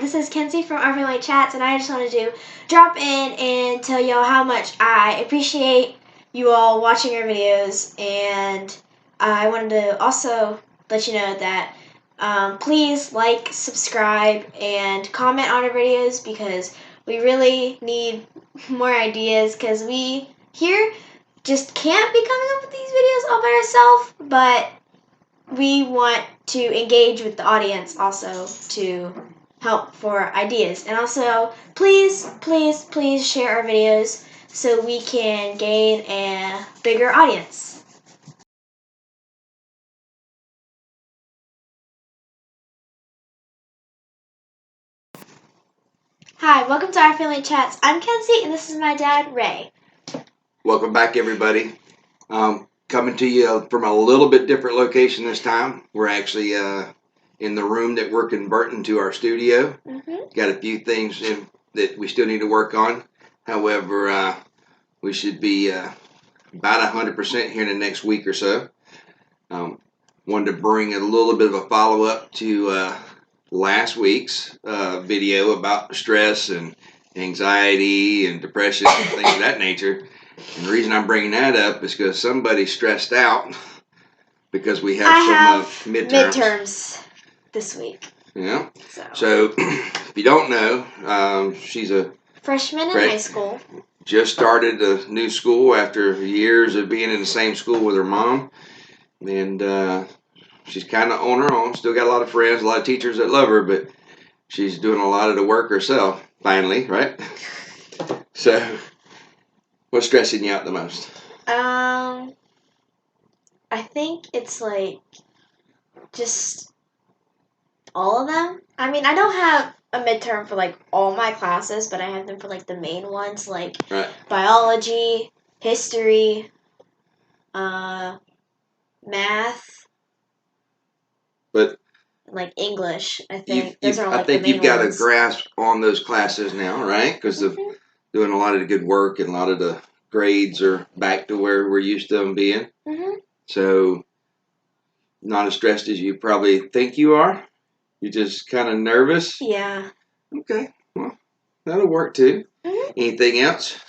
this is Kenzie from Our Family Chats, and I just wanted to drop in and tell y'all how much I appreciate you all watching our videos, and I wanted to also let you know that please like, subscribe, and comment on our videos because we really need more ideas because we here just can't be coming up with these videos all by ourselves, but we want to engage with the audience also to help for ideas. And also, please share our videos so we can gain a bigger audience. Hi, welcome to Our Family Chats. I'm Kenzie, and this is my dad, Ray. Welcome back, everybody. Coming to you from a little bit different location this time. We're actually in the room that we're converting to our studio. Got a few things that we still need to work on. However, we should be about 100% here in the next week or so. Wanted to bring a little bit of a follow-up to last week's video about stress and anxiety and depression and things of that nature. And the reason I'm bringing that up is because somebody's stressed out because we have some midterms this week. Yeah. So if you don't know, she's a freshman in high school. Just started a new school after years of being in the same school with her mom. And she's kind of on her own. Still got a lot of friends, a lot of teachers that love her, but she's doing a lot of the work herself, finally, right? So what's stressing you out the most? I think it's like just all of them. I mean, I don't have a midterm for like all my classes, but I have them for like the main ones, like biology, history, math, but like English. I think those are I think you've got a grasp on those classes now, right? Because of doing a lot of the good work and a lot of the grades are back to where we're used to them being. So not as stressed as you probably think you are. You're just kind of nervous. Yeah. Okay. Well, that'll work too. Anything else?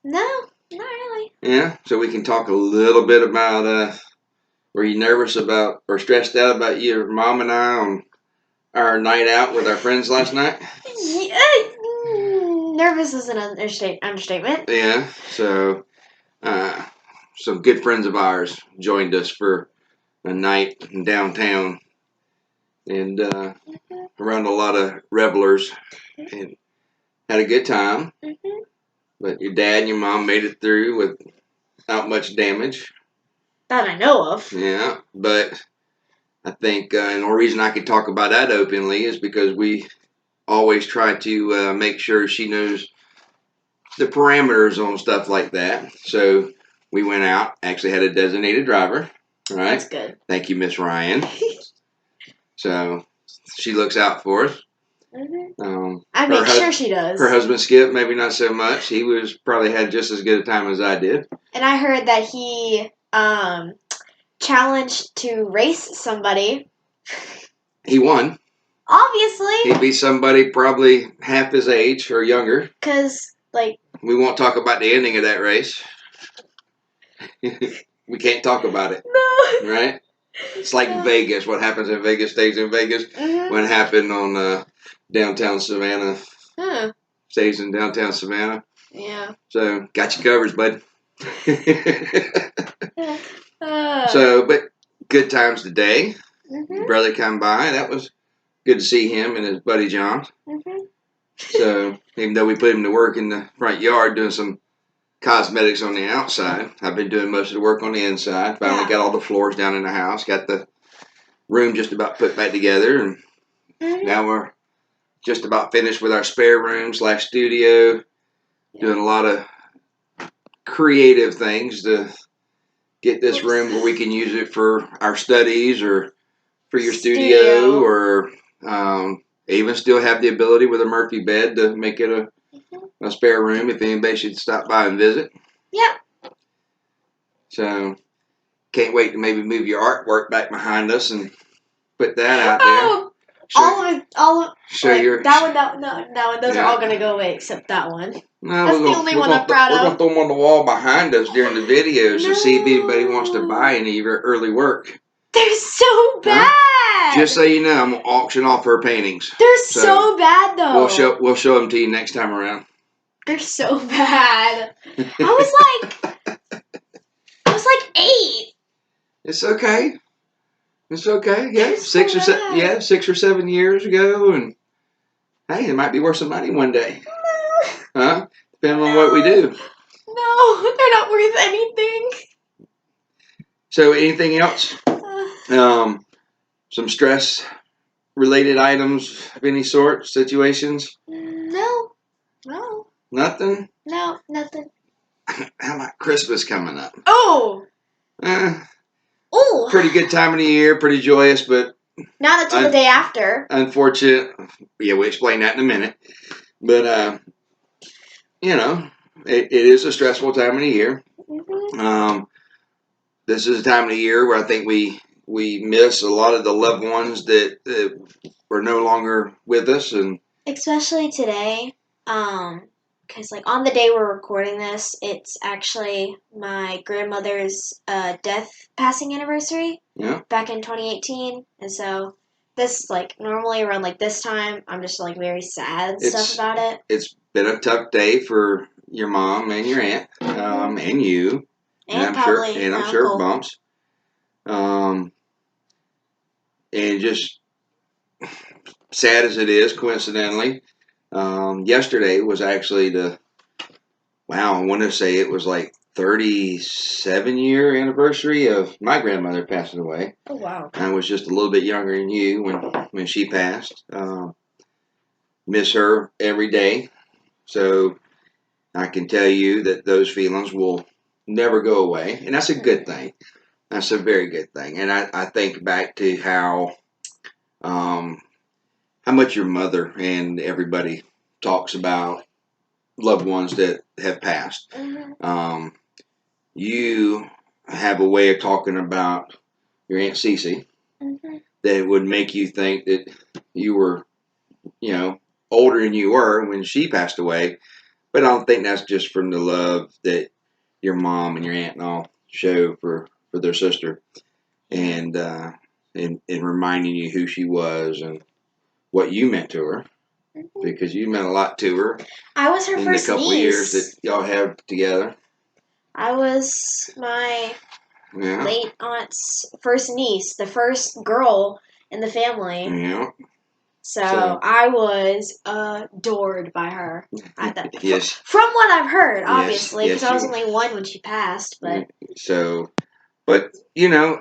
No, not really. Yeah. So we can talk a little bit about. Were you nervous about or stressed out about your mom and I on our night out with our friends last night? Yeah. Nervous is an understatement. Yeah. So some good friends of ours joined us for a night in downtown and around a lot of revelers and had a good time. But your dad and your mom made it through without much damage. That I know of. Yeah, but I think and the only reason I could talk about that openly is because we always try to make sure she knows the parameters on stuff like that. So we went out, actually had a designated driver. Right? That's good. Thank you, Miss Ryan. So she looks out for us. I make sure she does. Her husband Skip, maybe not so much. He was probably had just as good a time as I did. And I heard that he challenged to race somebody. He won. Obviously. He'd be somebody probably half his age or younger. Because, like... We won't talk about the ending of that race. We can't talk about it. No. Right? It's like Vegas. What happens in Vegas stays in Vegas. What happened on downtown Savannah stays in downtown Savannah. Yeah. So, got you covers, bud. So, but good times today. Your brother come by. That was good to see him and his buddy John. So, even though we put him to work in the front yard doing some cosmetics on the outside, I've been doing most of the work on the inside. Finally got all the floors down in the house. Got the room just about put back together. And now we're just about finished with our spare room / studio. Doing a lot of creative things to get this room where we can use it for our studies or for your studio or even still have the ability with a Murphy bed to make it a spare room if anybody should stop by and visit. Yep. So can't wait to maybe move your artwork back behind us and put that out there. all of So like, you're that one, that one. Those are all gonna go away except that one. No, That's the only one I'm proud of. We're gonna throw them on the wall behind us during the videos to see if anybody wants to buy any of your early work. They're so bad. Huh? Just so you know, I'm gonna auction off her paintings. They're so bad though. We'll show them to you next time around. They're so bad. I was like 8. It's okay. It's okay. Yeah, They're so 6 or 7 years ago, and hey, it might be worth some money one day. Huh? Depending on what we do. No, they're not worth anything. So, anything else? Some stress-related items of any sort, situations? No. Nothing? No, nothing. How about Christmas coming up? Oh! Pretty good time of the year, pretty joyous, but... Not until the day after. Unfortunate. Yeah, we'll explain that in a minute. But, you know, it is a stressful time of the year. Mm-hmm. This is a time of the year where I think we miss a lot of the loved ones that are no longer with us, and especially today, because like on the day we're recording this, it's actually my grandmother's passing anniversary. Yeah. Back in 2018, and so this like normally around like this time, I'm just like very sad and stuff about it. It's been a tough day for your mom and your aunt, and you. And I'm sure Bumps. And just sad as it is, coincidentally, yesterday was actually I want to say it was like 37-year anniversary of my grandmother passing away. Oh, wow. I was just a little bit younger than you when she passed. Miss her every day. So I can tell you that those feelings will never go away. And that's a good thing. That's a very good thing. And I think back to how much your mother and everybody talks about loved ones that have passed. Mm-hmm. You have a way of talking about your Aunt Cece that would make you think that you were, older than you were when she passed away. But I don't think that's just from the love that your mom and your aunt and all show for their sister, and reminding you who she was and what you meant to her, because you meant a lot to her. I was her first niece. In the couple years that y'all have together. I was my late aunt's first niece, the first girl in the family. Yeah. So I was adored by her. Yes. From what I've heard, obviously, because I was only 1 when she passed. But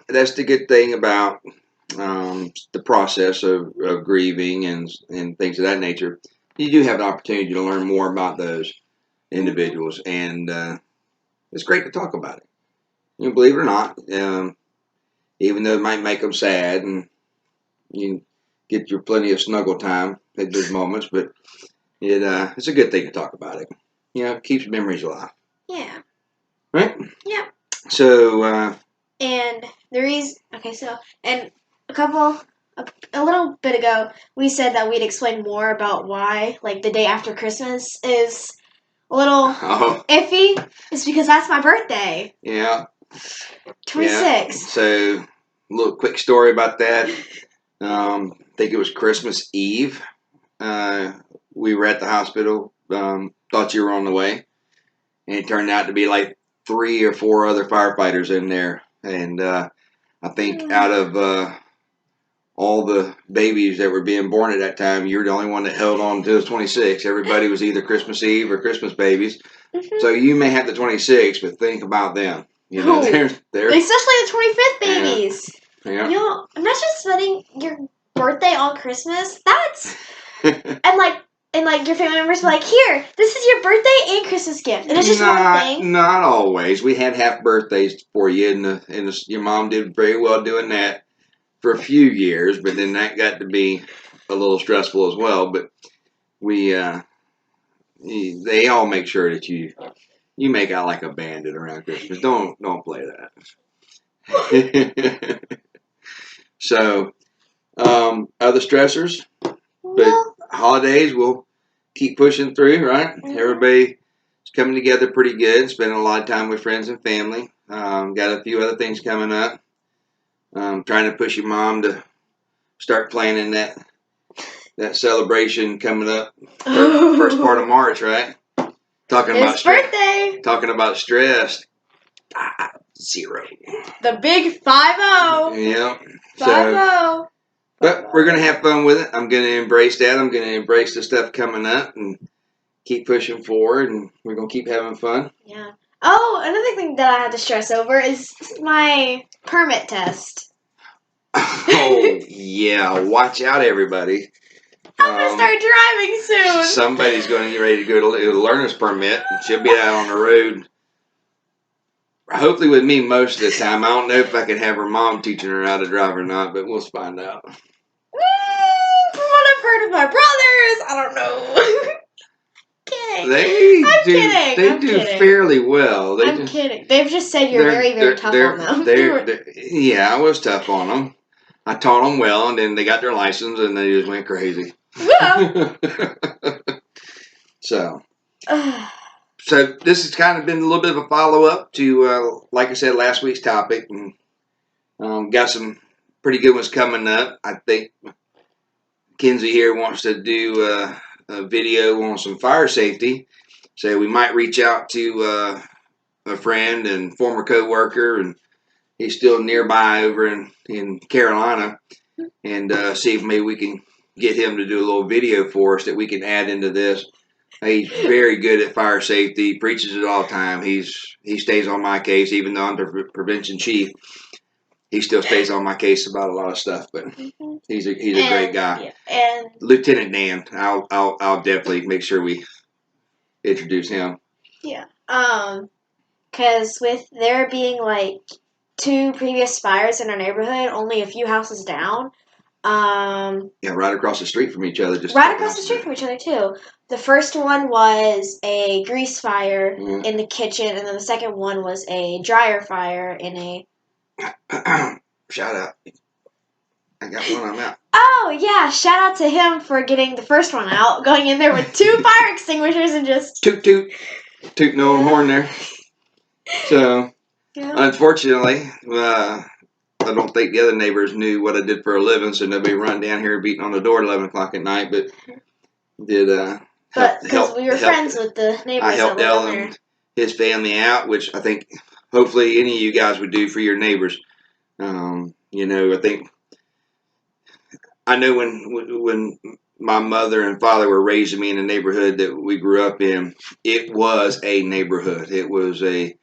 that's the good thing about the process of grieving and things of that nature. You do have an opportunity to learn more about those individuals, and it's great to talk about it. Believe it or not, even though it might make them sad, and you get your plenty of snuggle time at those moments, but it's a good thing to talk about it. It keeps memories alive. Yeah. Right? Yeah. So. And the reason, and a little bit ago, we said that we'd explain more about why, like, the day after Christmas is a little iffy. It's because that's my birthday. Yeah. 26. Yeah. So, a little quick story about that. I think it was Christmas Eve. We were at the hospital, thought you were on the way, and it turned out to be like 3 or 4 other firefighters in there. And I think out of all the babies that were being born at that time, you were the only one that held on to the 26. Everybody was either Christmas Eve or Christmas babies. Mm-hmm. So you may have the 26, but think about them. They're especially the 25th babies. Yeah. Imagine spending your birthday on Christmas. That's and your family members be like, here, this is your birthday and Christmas gift, and it's just one thing. Not always. We had half birthdays for you, and your mom did very well doing that for a few years, but then that got to be a little stressful as well. But they all make sure that you make out like a bandit around Christmas. Don't play that. So Other stressors, but holidays we'll keep pushing through, right? Mm-hmm. Everybody's coming together pretty good, spending a lot of time with friends and family. Got a few other things coming up. Trying to push your mom to start planning that celebration coming up first part of March, right? Talking His birthday. Talking about stress. 0. The big 5-0. Yeah. 5-0. But we're going to have fun with it. I'm going to embrace that. I'm going to embrace the stuff coming up and keep pushing forward, and we're going to keep having fun. Yeah. Oh, another thing that I had to stress over is my permit test. Oh, yeah. Watch out, everybody. I'm going to start driving soon. Somebody's going to get ready to go to the learner's permit. She'll be out on the road. Hopefully with me most of the time. I don't know if I can have her mom teaching her how to drive or not, but we'll find out. From what I've heard of my brothers, I don't know. They do fairly well. I'm kidding. They've just said you're very, very tough on them. Yeah, I was tough on them. I taught them well, and then they got their license, and they just went crazy. Yeah. So this has kind of been a little bit of a follow-up to, like I said, last week's topic, and got some pretty good ones coming up. I think Kenzie here wants to do a video on some fire safety, so we might reach out to a friend and former co-worker, and he's still nearby over in Carolina, and see if maybe we can get him to do a little video for us that we can add into this. He's very good at fire safety, preaches it all the time. He stays on my case, even though I'm the prevention chief. He still stays on my case about a lot of stuff, but he's a great guy. Yeah, and Lieutenant Dan, I'll definitely make sure we introduce him. Yeah, because with there being like 2 previous fires in our neighborhood, only a few houses down. Yeah, right across the street from each other. Right across the street from each other too. The first one was a grease fire in the kitchen, and then the second one was a dryer fire in a. Shout out! I got one. I'm out. Oh yeah! Shout out to him for getting the first one out, going in there with 2 fire extinguishers and just toot no horn there. So, unfortunately, I don't think the other neighbors knew what I did for a living, so nobody run down here beating on the door at 11 o'clock at night. But did But because we were friends with the neighbors, I helped Ellen and his family out, which I think hopefully any of you guys would do for your neighbors. I know when my mother and father were raising me in the neighborhood that we grew up in, it was a neighborhood. It was a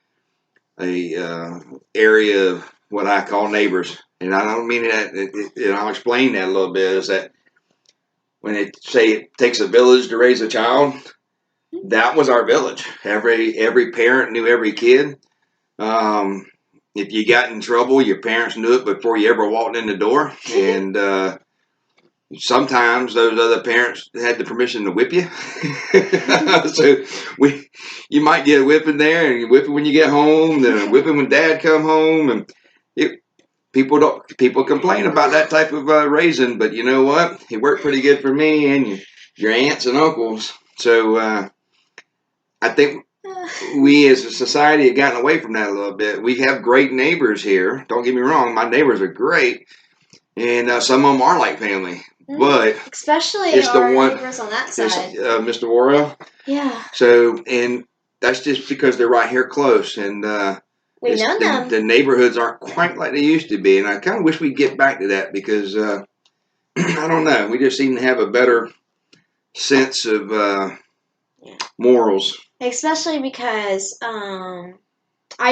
area of what I call neighbors, and I don't mean that. And I'll explain that a little bit. Is that when they say it takes a village to raise a child, that was our village. Every parent knew every kid. If you got in trouble, your parents knew it before you ever walked in the door, and sometimes those other parents had the permission to whip you. So you might get a whipping there, and you whip it when you get home, then a whipping when Dad come home, and people complain about that type of raising, but you know what? It worked pretty good for me and your aunts and uncles. So I think we as a society have gotten away from that a little bit. We have great neighbors here. Don't get me wrong, my neighbors are great, and some of them are like family. But especially it's our neighbors on that side. Mr. Worrell. Yeah. So, and that's just because they're right here close, and we know them. The neighborhoods aren't quite like they used to be, and I kind of wish we'd get back to that because I don't know, we just seem to have a better sense of morals. Especially because I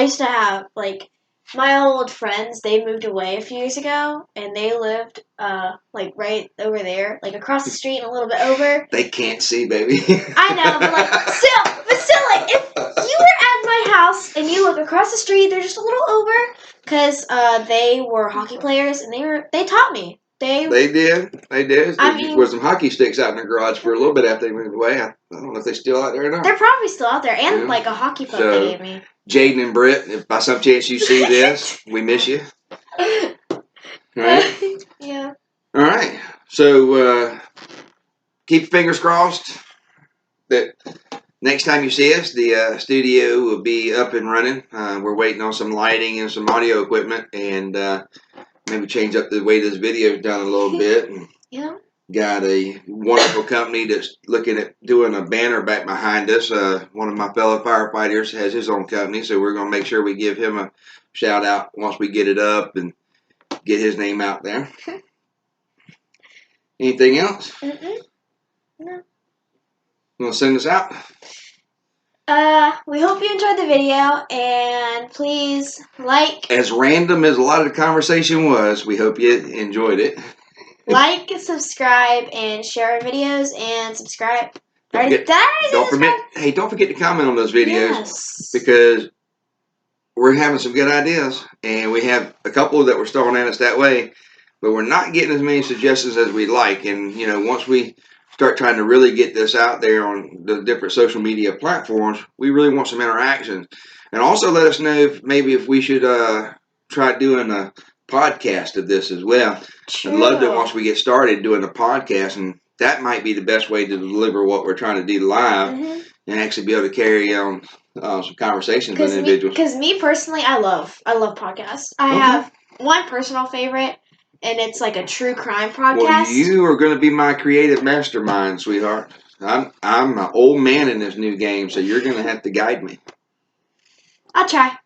used to have like. My old friends, they moved away a few years ago, and they lived, right over there, like, across the street and a little bit over. They can't see, baby. I know, but, still, like, if you were at my house and you look across the street, they're just a little over, because, they were hockey players, and they taught me. They did. There was some hockey sticks out in the garage for a little bit after they moved away. I don't know if they're still out there or not. They're probably still out there, and, like, a hockey puck they gave me. Jaden and Britt, if by some chance you see this, we miss you. Right? Yeah. All right. So keep your fingers crossed that next time you see us, the studio will be up and running. We're waiting on some lighting and some audio equipment, and maybe change up the way this video is done a little bit. And yeah. got a wonderful company that's looking at doing a banner back behind us. One of my fellow firefighters has his own company, so we're going to make sure we give him a shout out once we get it up and get his name out there. Anything else? Mm-mm. No. You want to send us out? We hope you enjoyed the video, and please like. As random as a lot of the conversation was, we hope you enjoyed it. Like, subscribe, and share our videos, and subscribe. Don't forget to comment on those videos, because we're having some good ideas, and we have a couple that were throwing at us that way, but we're not getting as many suggestions as we'd like. And once we start trying to really get this out there on the different social media platforms, we really want some interaction. And also let us know if we should try doing a podcast of this as well. True. I'd love to, once we get started, doing a podcast, and that might be the best way to deliver what we're trying to do live, and actually be able to carry on some conversations with individuals. Because me personally, I love podcasts. I have one personal favorite, and it's like a true crime podcast. Well, you are going to be my creative mastermind, sweetheart. I'm an old man in this new game, so you're going to have to guide me. I'll try.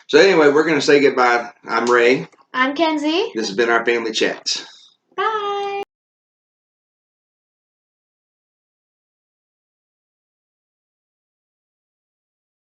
So anyway, we're going to say goodbye. I'm Ray. I'm Kenzie. This has been Our Family Chats. Bye.